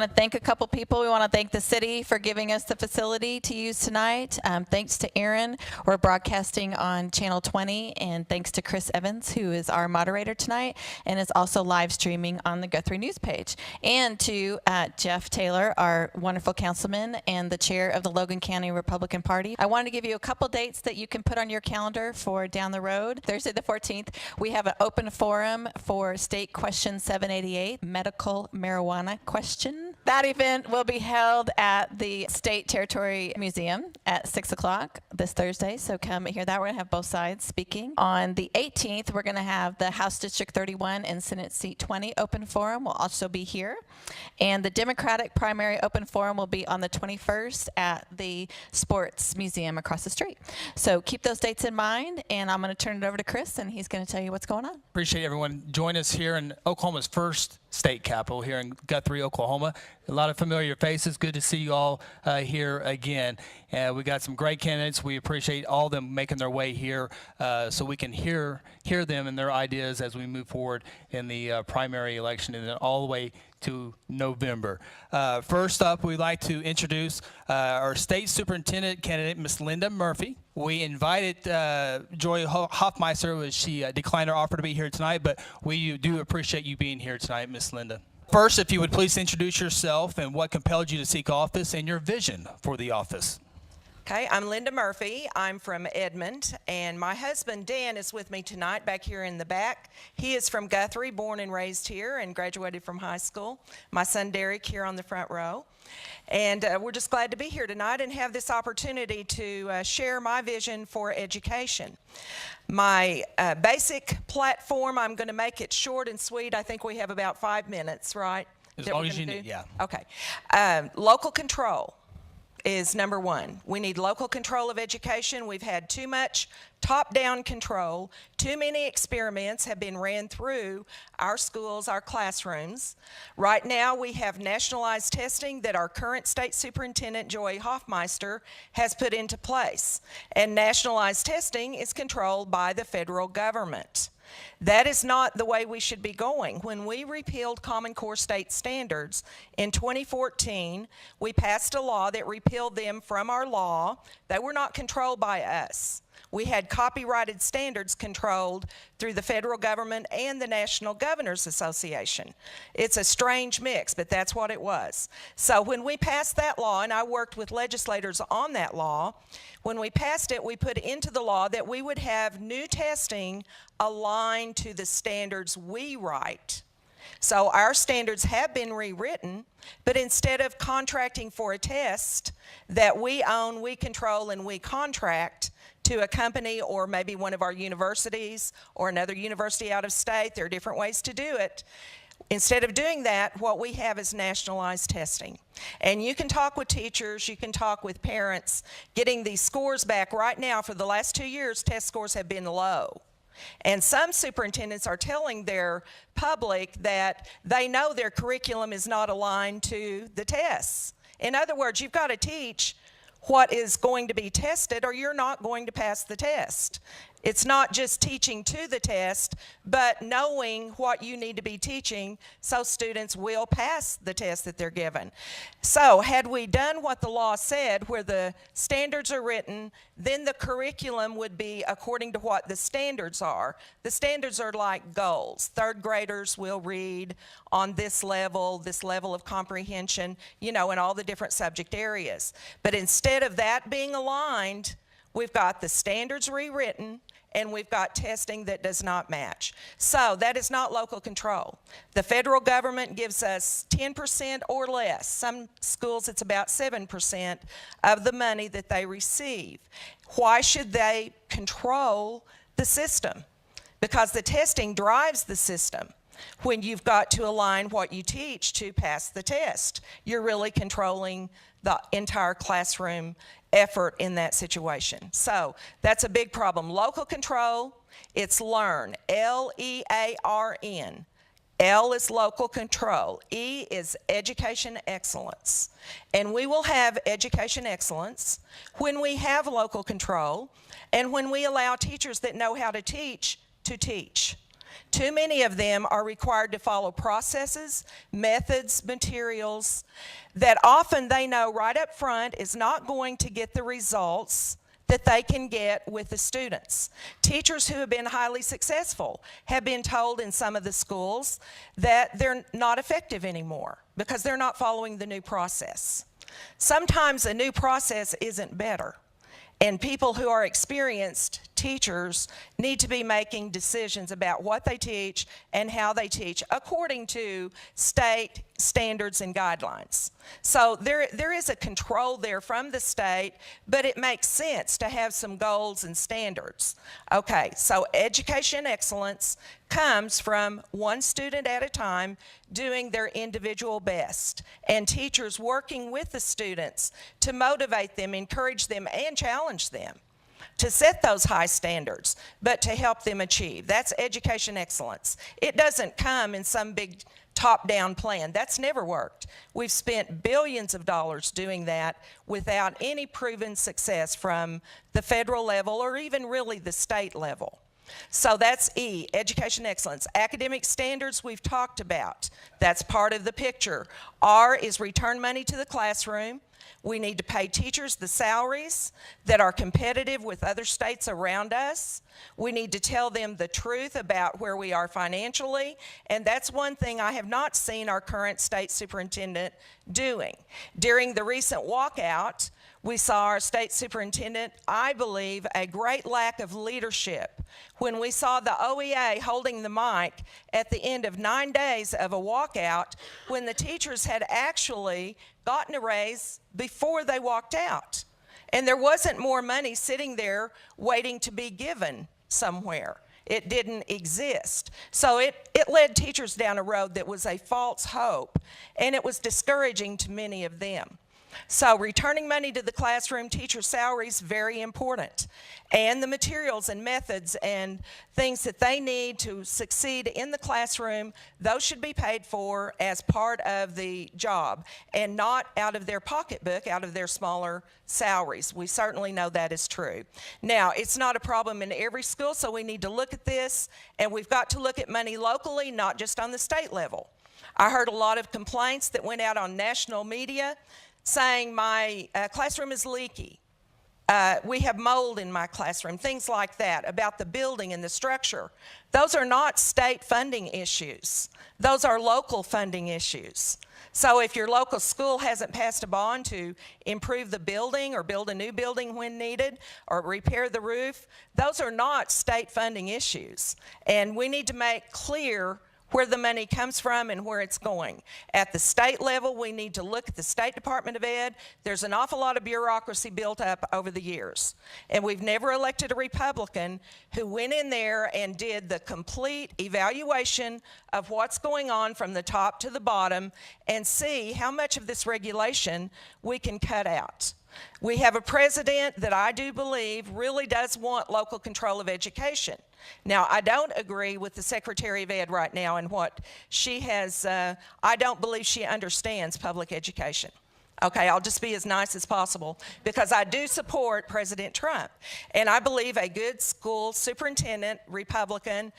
to thank a couple people. We want to thank the city for giving us the facility to use tonight. Thanks to Aaron. We're broadcasting on Channel 20, and thanks to Chris Evans, who is our moderator tonight and is also live streaming on the Guthrie News page. And to Jeff Taylor, our wonderful councilman and the chair of the Logan County Republican Party. I wanted to give you a couple dates that you can put on your calendar for down the road. Thursday the 14th, we have an open forum for State Question 788, medical marijuana question. That event will be held at the State Territory Museum at 6 o'clock this Thursday, so come hear that. We're going to have both sides speaking. On the 18th, we're going to have the House District 31 and Senate Seat 20 open forum will also be here. And the Democratic primary open forum will be on the 21st at the Sports Museum across the street. So keep those dates in mind, and I'm going to turn it over to Chris, and he's going to tell you what's going on. Appreciate everyone join us here in Oklahoma's first state capitol here in Guthrie, Oklahoma. A lot of familiar faces. Good to see you all here again. We got some great candidates. We appreciate all of them making their way here so we can hear them and their ideas as we move forward in the primary election and then all the way to November. First up, we'd like to introduce our state superintendent candidate, Ms. Linda Murphy. We invited Joy Hoffmeister, as she declined her offer to be here tonight, but we do appreciate you being here tonight, Ms. Linda. First, if you would please introduce yourself and what compelled you to seek office and your vision for the office. Okay, I'm Linda Murphy. I'm from Edmond, and my husband Dan is with me tonight back here in the back. He is from Guthrie, born and raised here, and graduated from high school. My son Derek here on the front row. And we're just glad to be here tonight and have this opportunity to share my vision for education. My basic platform, I'm going to make it short and sweet. I think we have about 5 minutes, right? As long as you need, yeah. Okay. Local control is number one. We need local control of education. We've had too much top-down control. Too many experiments have been ran through our schools, our classrooms. Right now, we have nationalized testing that our current state superintendent, Joy Hoffmeister, has put into place. And nationalized testing is controlled by the federal government. That is not the way we should be going. When we repealed Common Core state standards in 2014, we passed a law that repealed them from our law. They were not controlled by us. We had copyrighted standards controlled through the federal government and the National Governors Association. It's a strange mix, but that's what it was. So when we passed that law, and I worked with legislators on that law, when we passed it, we put into the law that we would have new testing aligned to the standards we write. So our standards have been rewritten, but instead of contracting for a test that we own, we control, and we contract to a company or maybe one of our universities or another university out of state, there are different ways to do it. Instead of doing that, what we have is nationalized testing. And you can talk with teachers, you can talk with parents, getting these scores back. Right now, for the last 2 years, test scores have been low. And some superintendents are telling their public that they know their curriculum is not aligned to the tests. In other words, you've got to teach what is going to be tested or you're not going to pass the test. It's not just teaching to the test, but knowing what you need to be teaching so students will pass the test that they're given. So had we done what the law said, where the standards are written, then the curriculum would be according to what the standards are. The standards are like goals. Third graders will read on this level of comprehension, you know, in all the different subject areas. But instead of that being aligned, we've got the standards rewritten, and we've got testing that does not match. So that is not local control. The federal government gives us 10% or less. Some schools it's about 7% of the money that they receive. Why should they control the system? Because the testing drives the system. When you've got to align what you teach to pass the test, you're really controlling the entire classroom effort in that situation. So that's a big problem. Local control, it's learn, L-E-A-R-N. L is local control. E is education excellence. And we will have education excellence when we have local control and when we allow teachers that know how to teach to teach. Too many of them are required to follow processes, methods, materials that often they know right up front is not going to get the results that they can get with the students. Teachers who have been highly successful have been told in some of the schools that they're not effective anymore because they're not following the new process. Sometimes a new process isn't better, and people who are experienced teachers need to be making decisions about what they teach and how they teach according to state standards and guidelines. So there is a control there from the state, but it makes sense to have some goals and standards. Okay, so education excellence comes from one student at a time doing their individual best, and teachers working with the students to motivate them, encourage them, and challenge them to set those high standards, but to help them achieve. That's education excellence. It doesn't come in some big top-down plan. That's never worked. We've spent billions of dollars doing that without any proven success from the federal level or even really the state level. So that's E, education excellence. Academic standards we've talked about. That's part of the picture. R is return money to the classroom. We need to pay teachers the salaries that are competitive with other states around us. We need to tell them the truth about where we are financially, and that's one thing I have not seen our current state superintendent doing. During the recent walkout, we saw our state superintendent, I believe, a great lack of leadership when we saw the OEA holding the mic at the end of 9 days of a walkout when the teachers had actually gotten a raise before they walked out. And there wasn't more money sitting there waiting to be given somewhere. It didn't exist. So it led teachers down a road that was a false hope, and it was discouraging to many of them. So returning money to the classroom, teacher salaries, very important. And the materials and methods and things that they need to succeed in the classroom, those should be paid for as part of the job and not out of their pocketbook, out of their smaller salaries. We certainly know that is true. Now, it's not a problem in every school, so we need to look at this, and we've got to look at money locally, not just on the state level. I heard a lot of complaints that went out on national media saying my classroom is leaky. We have mold in my classroom, things like that, about the building and the structure. Those are not state funding issues. Those are local funding issues. So if your local school hasn't passed a bond to improve the building or build a new building when needed or repair the roof, those are not state funding issues. And we need to make clear where the money comes from and where it's going. At the state level, we need to look at the State Department of Ed. There's an awful lot of bureaucracy built up over the years. And we've never elected a Republican who went in there and did the complete evaluation of what's going on from the top to the bottom and see how much of this regulation we can cut out. We have a president that I do believe really does want local control of education. Now, I don't agree with the Secretary of Ed right now and what she has, I don't believe she understands public education. Okay, I'll just be as nice as possible because I do support President Trump. And I believe a good school superintendent, Republican,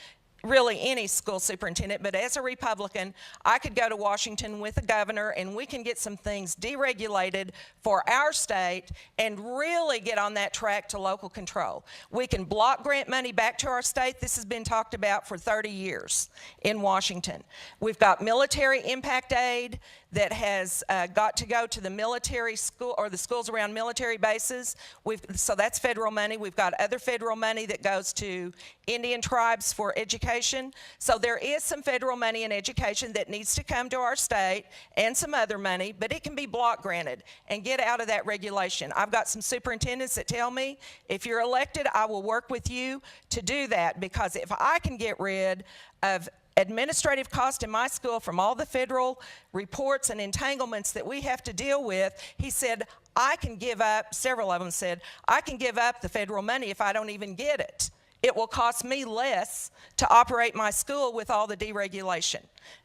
really any school superintendent, but as a Republican, I could go to Washington with the governor and we can get some things deregulated for our state and really get on that track to local control. We can block grant money back to our state. This has been talked about for 30 years in Washington. We've got military impact aid that has got to go to the military school or the schools around military bases. So that's federal money. We've got other federal money that goes to Indian tribes for education. So there is some federal money in education that needs to come to our state and some other money, but it can be block granted and get out of that regulation. I've got some superintendents that tell me, if you're elected, I will work with you to do that, because if I can get rid of administrative cost in my school from all the federal reports and entanglements that we have to deal with, he said, I can give up, several of them said, I can give up the federal money if I don't even get it. It will cost me less to operate my school with all the deregulation,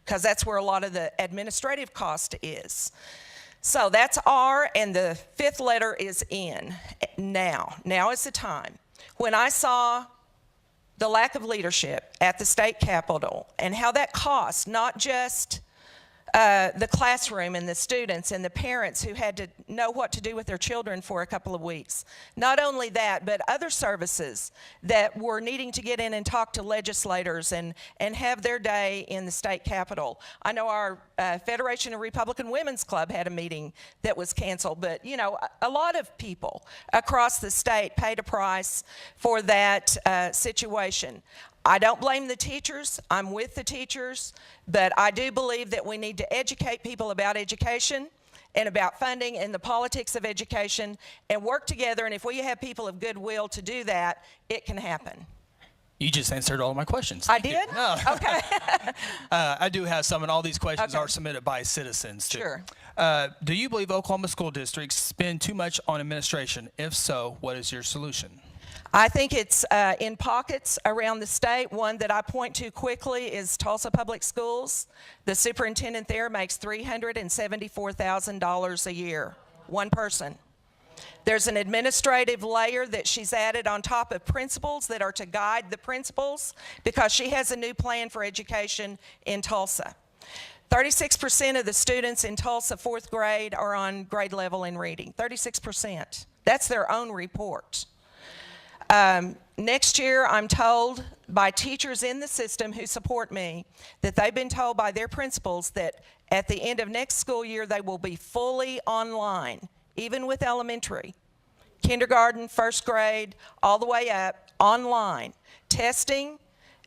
because that's where a lot of the administrative cost is. So that's R, and the fifth letter is N. Now is the time. When I saw the lack of leadership at the state capitol and how that costs not just the classroom and the students and the parents who had to know what to do with their children for a couple of weeks. Not only that, but other services that were needing to get in and talk to legislators and have their day in the state capitol. I know our Federation of Republican Women's Club had a meeting that was canceled, but you know, a lot of people across the state paid a price for that situation. I don't blame the teachers. I'm with the teachers, but I do believe that we need to educate people about education and about funding and the politics of education and work together. And if we have people of goodwill to do that, it can happen. You just answered all my questions. I Thank you. did? No. Okay. I do have some, and all these questions Okay. are submitted by citizens, too. Sure. Do you believe Oklahoma school districts spend too much on administration? If so, what is your solution? I think it's in pockets around the state. One that I point to quickly is Tulsa Public Schools. The superintendent there makes $374,000 a year, one person. There's an administrative layer that she's added on top of principals that are to guide the principals because she has a new plan for education in Tulsa. 36% of the students in Tulsa, 4th grade, are on grade level in reading. 36%. That's their own report. Next year, I'm told by teachers in the system who support me that they've been told by their principals that at the end of next school year, they will be fully online, even with elementary, kindergarten, 1st grade, all the way up, online, testing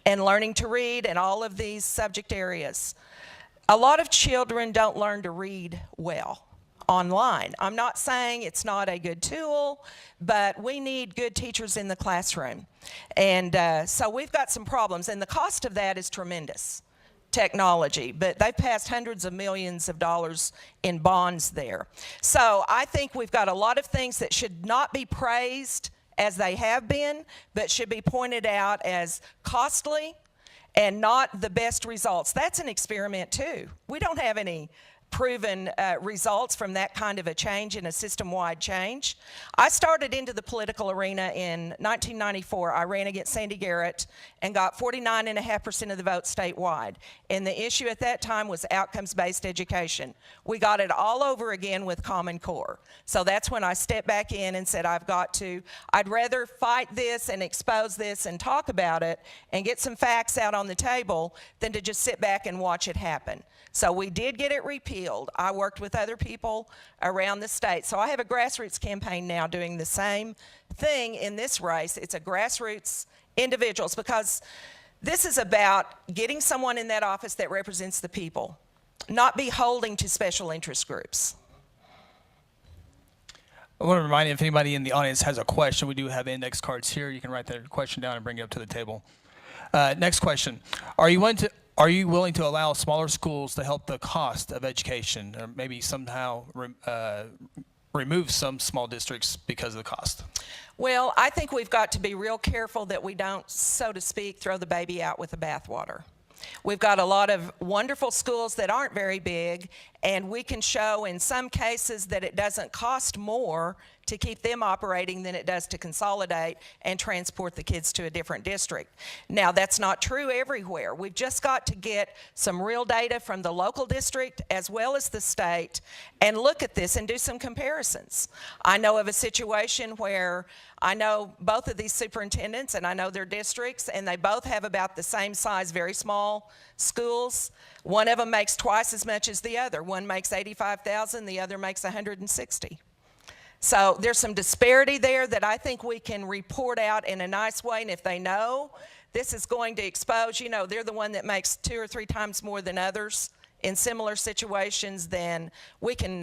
and learning to read and all of these subject areas. A lot of children don't learn to read well online. I'm not saying it's not a good tool, but we need good teachers in the classroom. And so we've got some problems, and the cost of that is tremendous. Technology, but they've passed hundreds of millions of dollars in bonds there. So I think we've got a lot of things that should not be praised as they have been, but should be pointed out as costly and not the best results. That's an experiment too. We don't have any proven results from that kind of a change in a system-wide change. I started into the political arena in 1994. I ran against Sandy Garrett and got 49.5% of the vote statewide. And the issue at that time was outcomes-based education. We got it all over again with Common Core. So that's when I stepped back in and said, I'd rather fight this and expose this and talk about it and get some facts out on the table than to just sit back and watch it happen. So we did get it repealed. I worked with other people around the state. So I have a grassroots campaign now doing the same thing in this race. It's a grassroots individuals because this is about getting someone in that office that represents the people, not beholding to special interest groups. I want to remind you, if anybody in the audience has a question, we do have index cards here. You can write that question down and bring it up to the table. Next question. Are you willing to allow smaller schools to help the cost of education, or maybe somehow remove some small districts because of the cost? Well, I think we've got to be real careful that we don't, so to speak, throw the baby out with the bathwater. We've got a lot of wonderful schools that aren't very big, and we can show in some cases that it doesn't cost more to keep them operating than it does to consolidate and transport the kids to a different district. Now, that's not true everywhere. We've just got to get some real data from the local district as well as the state and look at this and do some comparisons. I know of a situation where I know both of these superintendents and I know their districts, and they both have about the same size, very small schools. One of them makes twice as much as the other. One makes $85,000, the other makes $160,000. So there's some disparity there that I think we can report out in a nice way, and if they know this is going to expose, they're the one that makes 2 or 3 times more than others in similar situations, then we can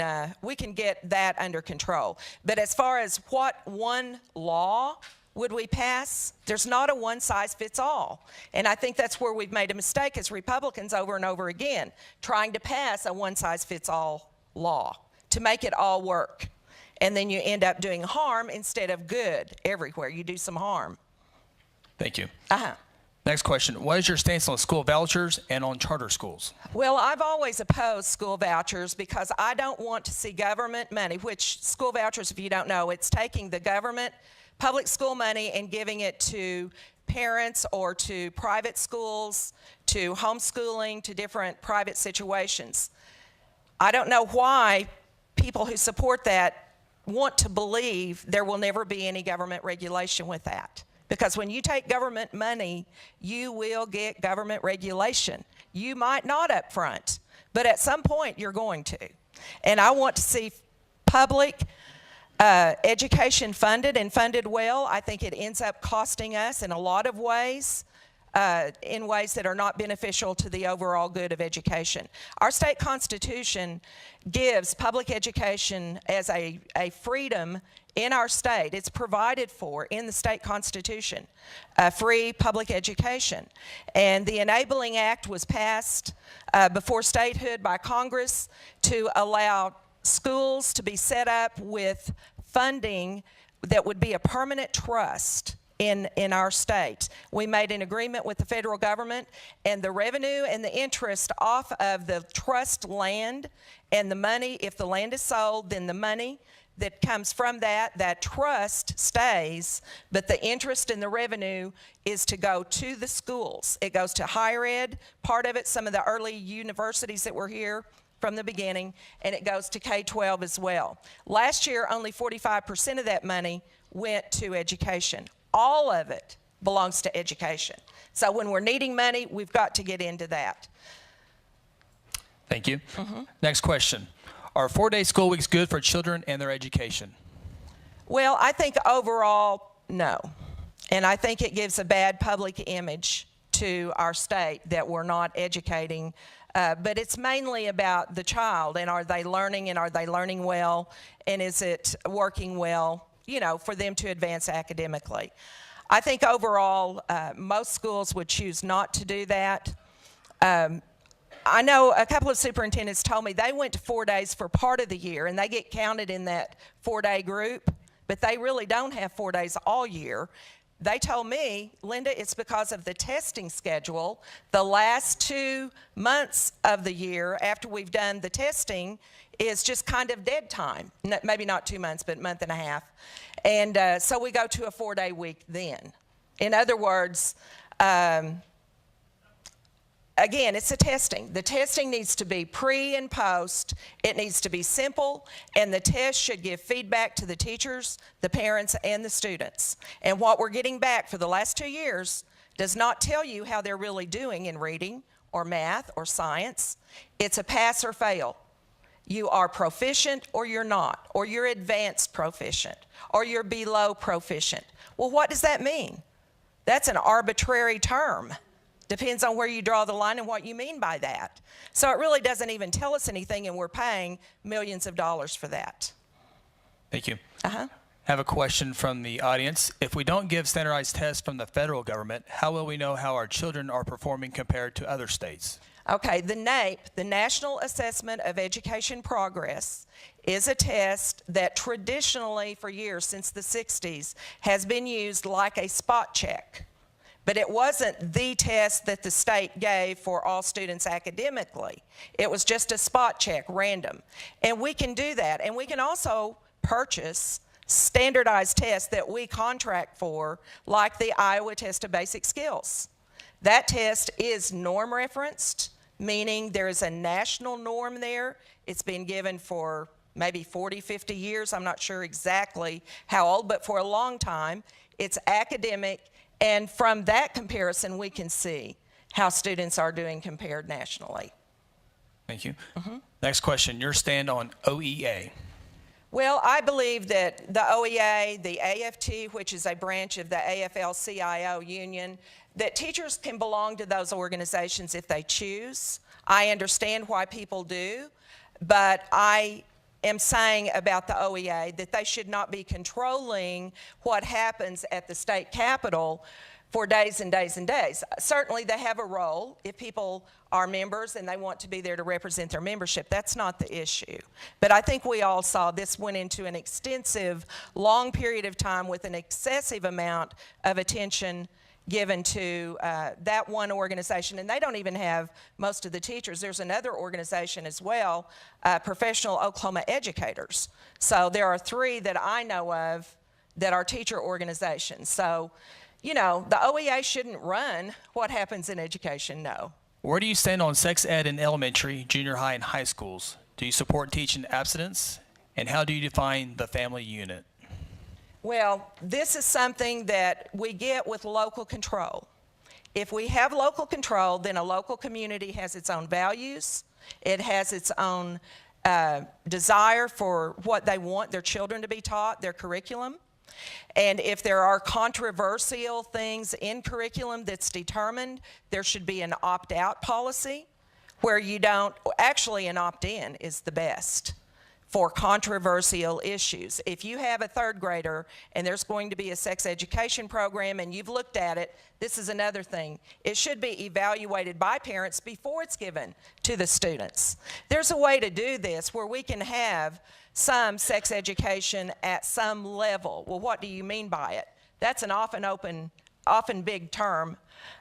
get that under control. But as far as what one law would we pass, there's not a one-size-fits-all. And I think that's where we've made a mistake as Republicans over and over again, trying to pass a one-size-fits-all law to make it all work. And then you end up doing harm instead of good everywhere. You do some harm. Thank you. Uh-huh. Next question. What is your stance on school vouchers and on charter schools? Well, I've always opposed school vouchers because I don't want to see government money, which school vouchers, if you don't know, it's taking the government public school money and giving it to parents or to private schools, to homeschooling, to different private situations. I don't know why people who support that want to believe there will never be any government regulation with that. Because when you take government money, you will get government regulation. You might not up front, but at some point you're going to. And I want to see public education funded and funded well. I think it ends up costing us in a lot of ways, in ways that are not beneficial to the overall good of education. Our state constitution gives public education as a freedom in our state. It's provided for in the state constitution, free public education. And the Enabling Act was passed before statehood by Congress to allow schools to be set up with funding that would be a permanent trust in our state. We made an agreement with the federal government, and the revenue and the interest off of the trust land and the money, if the land is sold, then the money that comes from that trust stays, but the interest and the revenue is to go to the schools. It goes to higher ed, part of it, some of the early universities that were here from the beginning, and it goes to K-12 as well. Last year, only 45% of that money went to education. All of it belongs to education. So when we're needing money, we've got to get into that. Thank you. Next question. Are 4-day school weeks good for children and their education? Well, I think overall, no. And I think it gives a bad public image to our state that we're not educating. But it's mainly about the child, and are they learning, and are they learning well, and is it working well, you know, for them to advance academically. I think overall, most schools would choose not to do that. I know a couple of superintendents told me they went to 4 days for part of the year, and they get counted in that 4-day group, but they really don't have 4 days all year. They told me, Linda, it's because of the testing schedule. The last 2 months of the year after we've done the testing is just kind of dead time. Maybe not 2 months, but a month and a half. And so we go to a 4-day week then. In other words, again, it's the testing. The testing needs to be pre and post. It needs to be simple, and the test should give feedback to the teachers, the parents, and the students. And what we're getting back for the last 2 years does not tell you how they're really doing in reading or math or science. It's a pass or fail. You are proficient or you're not, or you're advanced proficient, or you're below proficient. Well, what does that mean? That's an arbitrary term. Depends on where you draw the line and what you mean by that. So it really doesn't even tell us anything, and we're paying millions of dollars for that. Thank you. I have a question from the audience. If we don't give standardized tests from the federal government, how will we know how our children are performing compared to other states? Okay, the NAEP, the National Assessment of Education Progress, is a test that traditionally for years since the 60s has been used like a spot check. But it wasn't the test that the state gave for all students academically. It was just a spot check, random. And we can do that. And we can also purchase standardized tests that we contract for, like the Iowa Test of Basic Skills. That test is norm referenced, meaning there is a national norm there. It's been given for maybe 40, 50 years. I'm not sure exactly how old, but for a long time. It's academic. And from that comparison, we can see how students are doing compared nationally. Thank you. Next question, your stand on OEA. Well, I believe that the OEA, the AFT, which is a branch of the AFL-CIO union, that teachers can belong to those organizations if they choose. I understand why people do, but I am saying about the OEA that they should not be controlling what happens at the state capitol for days and days and days. Certainly they have a role if people are members and they want to be there to represent their membership. That's not the issue. But I think we all saw this went into an extensive, long period of time with an excessive amount of attention given to that one organization, and they don't even have most of the teachers. There's another organization as well, Professional Oklahoma Educators. So there are 3 that I know of that are teacher organizations. So, you know, the OEA shouldn't run what happens in education, no. Where do you stand on sex ed in elementary, junior high, and high schools? Do you support teaching abstinence? And how do you define the family unit? Well, this is something that we get with local control. If we have local control, then a local community has its own values. It has its own desire for what they want their children to be taught, their curriculum. And if there are controversial things in curriculum that's determined, there should be an opt-out policy where you don't, actually an opt-in is the best for controversial issues. If you have a third grader and there's going to be a sex education program and you've looked at it, this is another thing. It should be evaluated by parents before it's given to the students. There's a way to do this where we can have some sex education at some level. Well, what do you mean by it? That's an often big term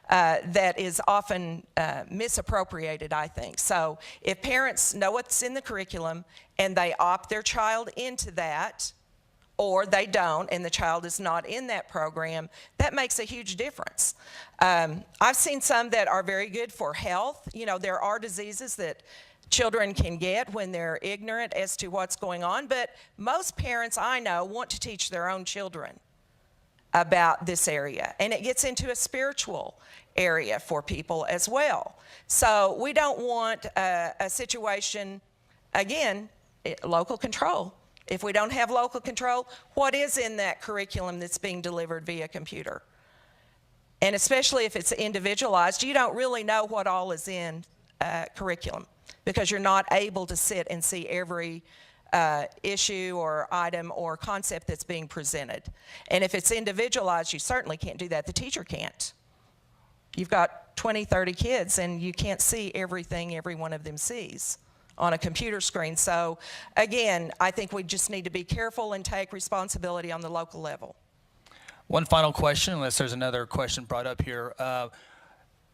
that is often misappropriated, I think. So if parents know what's in the curriculum and they opt their child into that, or they don't and the child is not in that program, that makes a huge difference. I've seen some that are very good for health. You know, there are diseases that children can get when they're ignorant as to what's going on, but most parents I know want to teach their own children about this area, and it gets into a spiritual area for people as well. So we don't want a situation, again, local control. If we don't have local control, what is in that curriculum that's being delivered via computer? And especially if it's individualized, you don't really know what all is in curriculum because you're not able to sit and see every issue or item or concept that's being presented. And if it's individualized, you certainly can't do that. The teacher can't. You've got 20, 30 kids and you can't see everything every one of them sees on a computer screen. So again, I think we just need to be careful and take responsibility on the local level. One final question, unless there's another question brought up here.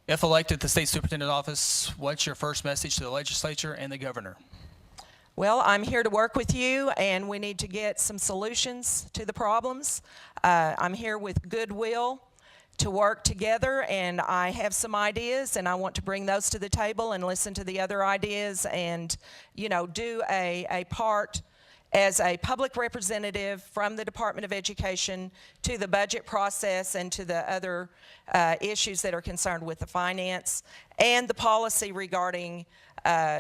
If elected to state superintendent office, what's your first message to the legislature and the governor? Well, I'm here to work with you, and we need to get some solutions to the problems. I'm here with goodwill to work together, and I have some ideas, and I want to bring those to the table and listen to the other ideas and, you know, do a part as a public representative from the Department of Education to the budget process and to the other issues that are concerned with the finance and the policy regarding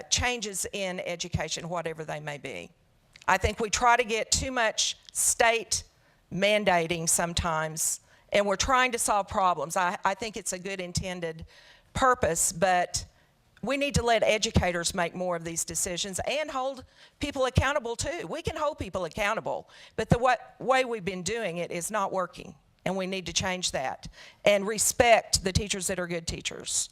changes in education, whatever they may be. I think we try to get too much state mandating sometimes, and we're trying to solve problems. I think it's a good intended purpose, but we need to let educators make more of these decisions and hold people accountable too. We can hold people accountable, but the way we've been doing it is not working, and we need to change that and respect the teachers that are good teachers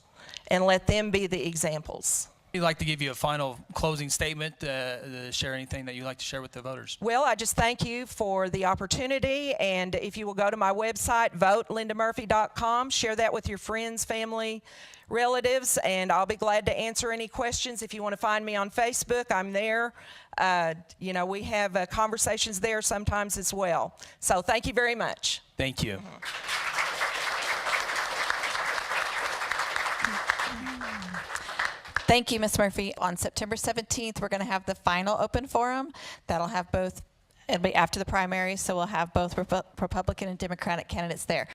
and let them be the examples. We'd like to give you a final closing statement, share anything that you'd like to share with the voters. Well, I just thank you for the opportunity, and if you will go to my website, votelindamurphy.com, share that with your friends, family, relatives, and I'll be glad to answer any questions. If you want to find me on Facebook, I'm there. You know, we have conversations there sometimes as well. So thank you very much. Thank you. Thank you, Ms. Murphy. On September 17th, we're going to have the final open forum. That'll have both, it'll be after the primary, so we'll have both Republican and Democratic candidates there.